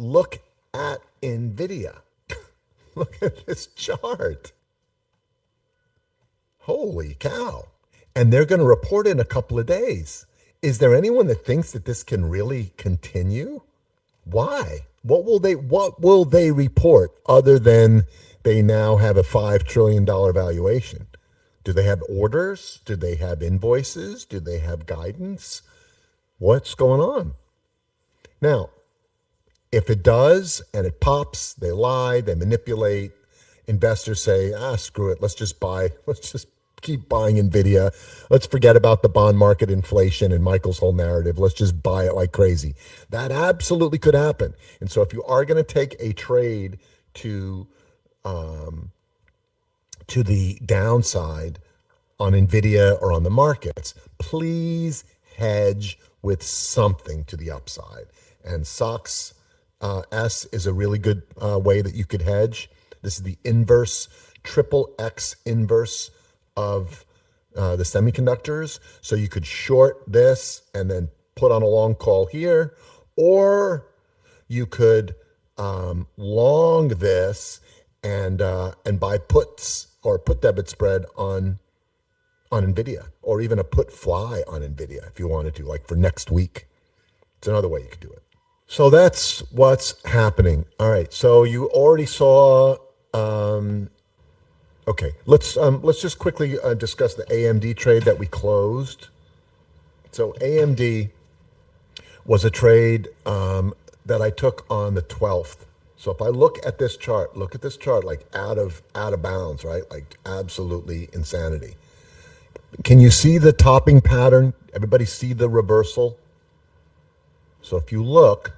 look at NVIDIA. Look at this chart. Holy cow. And they're going to report in a couple of days. Is there anyone that thinks that this can really continue? Why? What will they report other than they now have a $5 trillion valuation? Do they have orders? Do they have invoices? Do they have guidance? What's going on? Now, if it does and it pops, they lie, they manipulate. Investors say, screw it. Let's just keep buying NVIDIA. Let's forget about the bond market inflation and Michael's whole narrative. Let's just buy it like crazy. That absolutely could happen. And so if you are going to take a trade to the downside on NVIDIA or on the markets, please hedge with something to the upside. And SOX S is a really good way that you could hedge. This is the inverse, triple X inverse of the semiconductors. So you could short this and then put on a long call here, or you could long this and buy puts or put debit spread on NVIDIA, or even a put fly on NVIDIA if you wanted to, like for next week. It's another way you could do it. So that's what's happening. All right. So you already saw. Okay. Let's just quickly discuss the AMD trade that we closed. So AMD was a trade that I took on the 12th. So if I look at this chart, like out of bounds, right? Like absolutely insanity. Can you see the topping pattern? Everybody see the reversal? So if you look,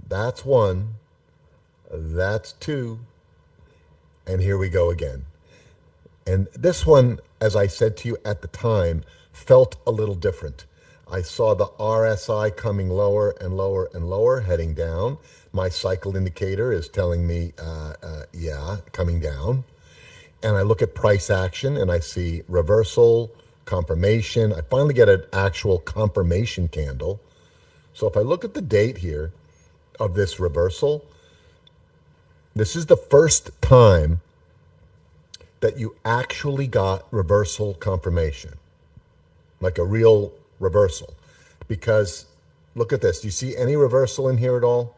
that's one, that's two, and here we go again. And this one, as I said to you at the time, felt a little different. I saw the RSI coming lower and lower and lower, heading down. My cycle indicator is telling me, coming down. And I look at price action and I see reversal, confirmation. I finally get an actual confirmation candle. So if I look at the date here of this reversal, this is the first time that you actually got reversal confirmation, like a real reversal. Because look at this. Do you see any reversal in here at all?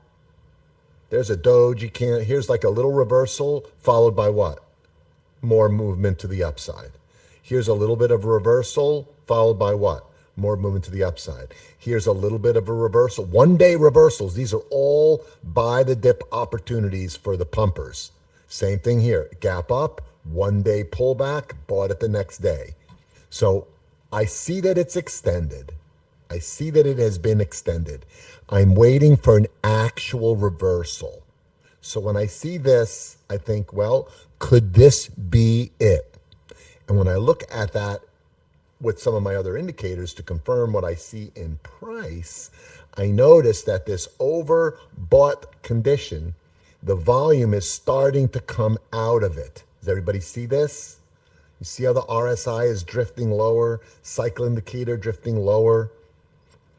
There's a doji candle. Here's like a little reversal followed by what? More movement to the upside. Here's a little bit of a reversal followed by what? More movement to the upside. Here's a little bit of a reversal. 1 day reversals. These are all buy the dip opportunities for the pumpers. Same thing here. Gap up, 1 day pullback, bought it the next day. So I see that it's extended. I see that it has been extended. I'm waiting for an actual reversal. So when I see this, I think, well, could this be it? And when I look at that with some of my other indicators to confirm what I see in price, I notice that this overbought condition, the volume is starting to come out of it. Does everybody see this? You see how the RSI is drifting lower, cycle indicator drifting lower.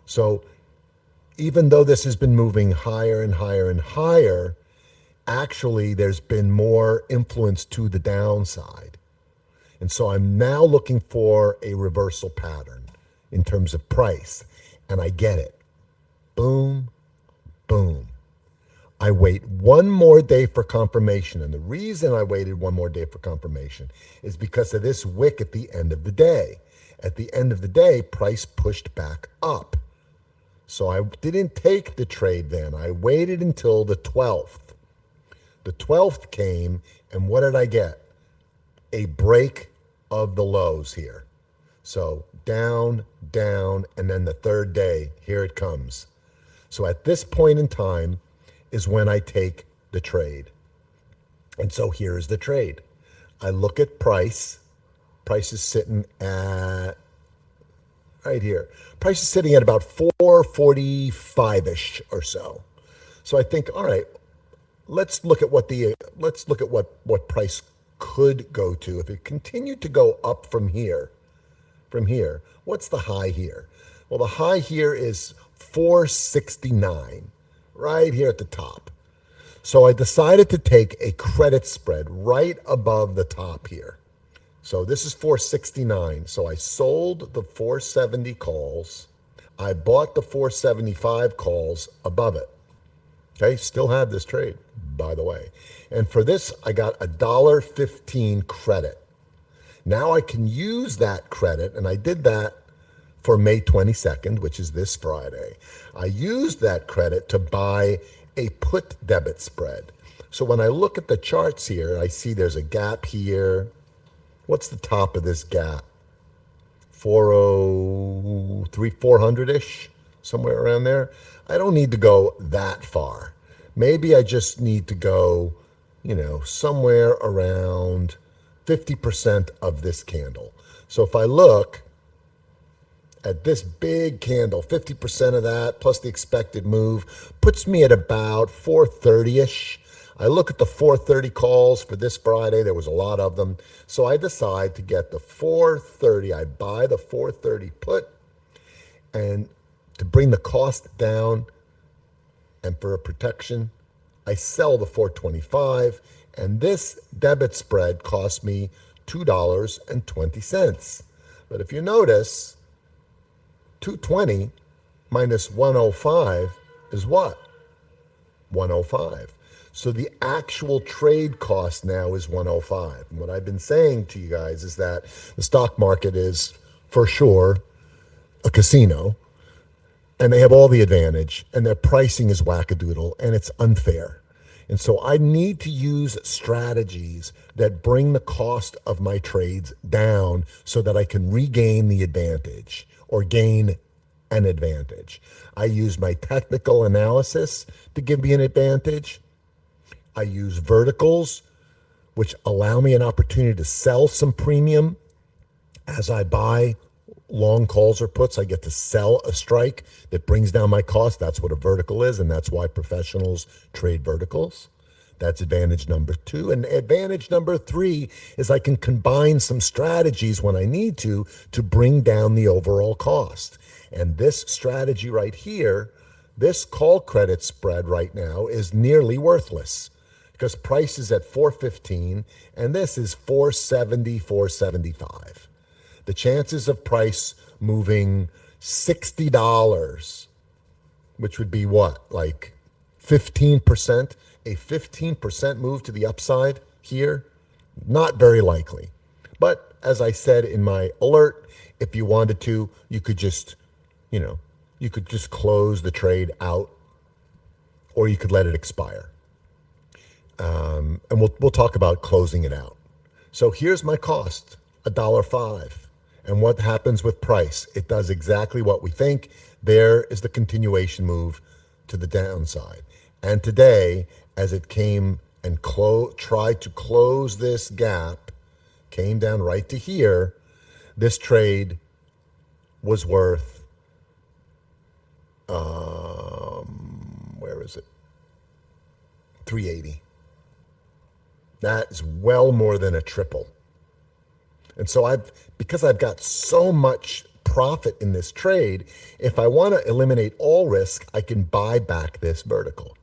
So even though this has been moving higher and higher and higher, actually there's been more influence to the downside. And so I'm now looking for a reversal pattern in terms of price, and I get it. Boom, boom. I wait one more day for confirmation. And the reason I waited one more day for confirmation is because of this wick at the end of the day. At the end of the day, price pushed back up. So I didn't take the trade then. I waited until the 12th. The 12th came, and what did I get? A break of the lows here. So down, down, and then the third day, here it comes. So at this point in time is when I take the trade. And so here is the trade. I look at price. Price is sitting at right here. Price is sitting at about 445-ish or so. So I think, all right, let's look at what price could go to. If it continued to go up from here, what's the high here? Well, the high here is 469, right here at the top. So I decided to take a credit spread right above the top here. So this is 469. So I sold the 470 calls. I bought the 475 calls above it. Okay, still have this trade, by the way. And for this, I got $1.15 credit. Now I can use that credit, and I did that for May 22nd, which is this Friday. I used that credit to buy a put debit spread. So when I look at the charts here, I see there's a gap here. What's the top of this gap? 403, 400-ish, somewhere around there. I don't need to go that far. Maybe I just need to go, somewhere around 50% of this candle. So if I look at this big candle, 50% of that plus the expected move puts me at about 430-ish. I look at the 430 calls for this Friday. There was a lot of them. So I decide to get the 430. I buy the 430 put, and to bring the cost down and for a protection, I sell the 425, and this debit spread cost me $2.20. But if you notice, 220 minus 105 is what? 105. So the actual trade cost now is 105. And what I've been saying to you guys is that the stock market is, for sure, a casino, and they have all the advantage, and their pricing is wackadoodle, and it's unfair. And so I need to use strategies that bring the cost of my trades down so that I can regain the advantage or gain an advantage. I use my technical analysis to give me an advantage. I use verticals, which allow me an opportunity to sell some premium as I buy long calls or puts. I get to sell a strike that brings down my cost. That's what a vertical is, and that's why professionals trade verticals. That's advantage number 2. And advantage number 3 is I can combine some strategies when I need to bring down the overall cost. And this strategy right here, this call credit spread right now is nearly worthless because price is at 415 and this is 470, 475. The chances of price moving $60, which would be what, like 15%? A 15% move to the upside here? Not very likely. But as I said in my alert, if you wanted to, you could just, you could just close the trade out, or you could let it expire. And we'll talk about closing it out. So here's my cost, $1.05. And what happens with price? It does exactly what we think. There is the continuation move to the downside. And today, as it came and tried to close this gap, came down right to here, this trade was worth, where is it? 380. That is well more than a triple. And so because I've got so much profit in this trade, if I want to eliminate all risk, I can buy back this vertical.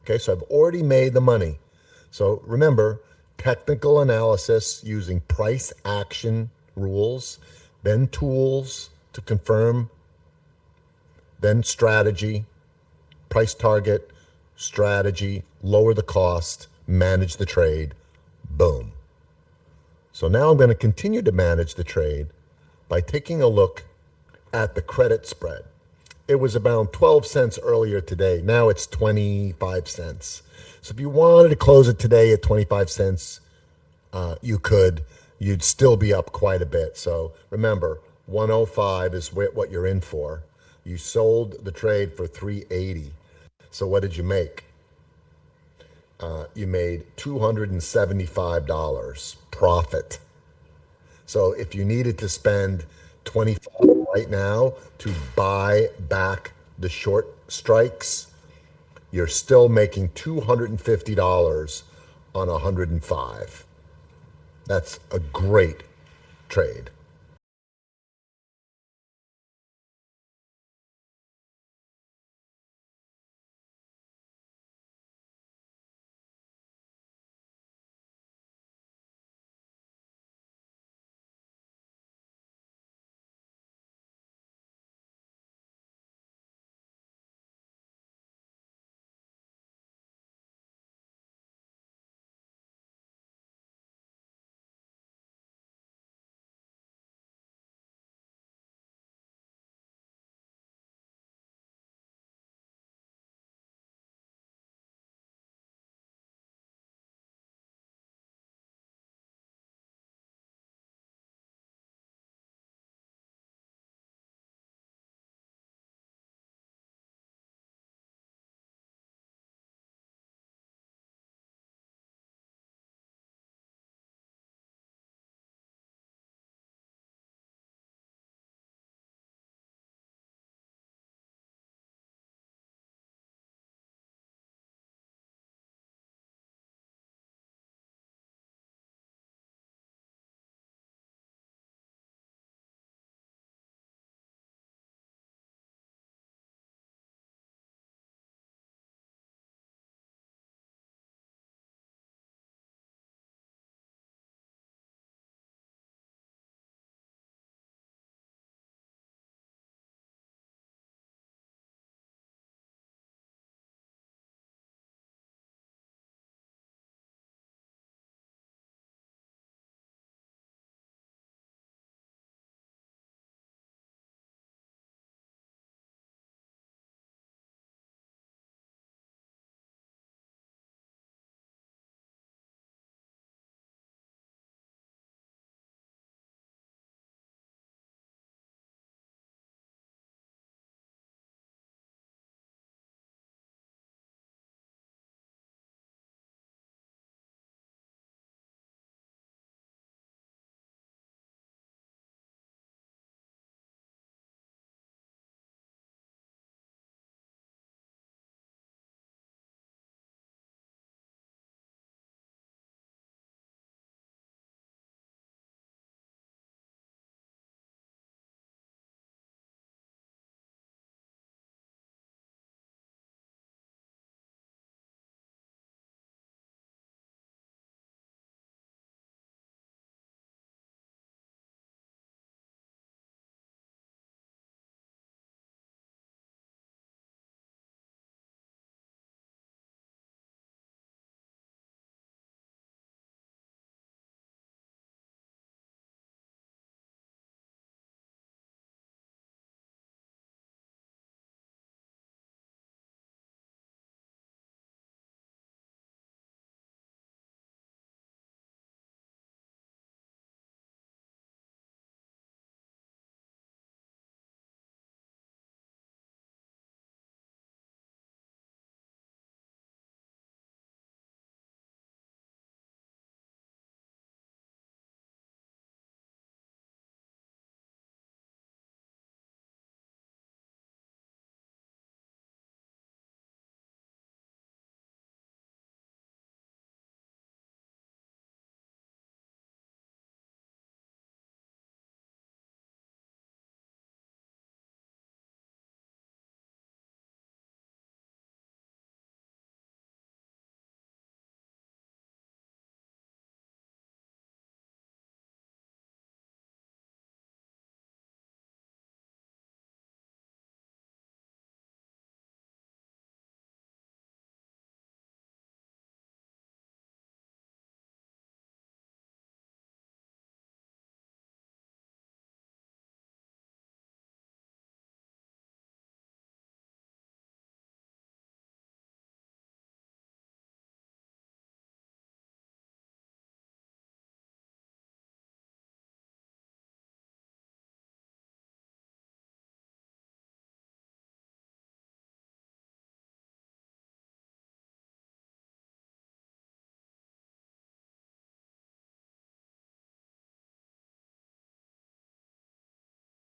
Okay, so I've already made the money. So remember, technical analysis using price action rules, then tools to confirm, then strategy, price target, strategy, lower the cost, manage the trade, boom. So now I'm going to continue to manage the trade by taking a look at the credit spread. It was about 12 cents earlier today. Now it's 25 cents. So if you wanted to close it today at 25 cents, you could. You'd still be up quite a bit. So remember, 105 is what you're in for. You sold the trade for 380. So what did you make? You made $275 profit. So if you needed to spend 25 right now to buy back the short strikes, you're still making $250 on 105. That's a great trade.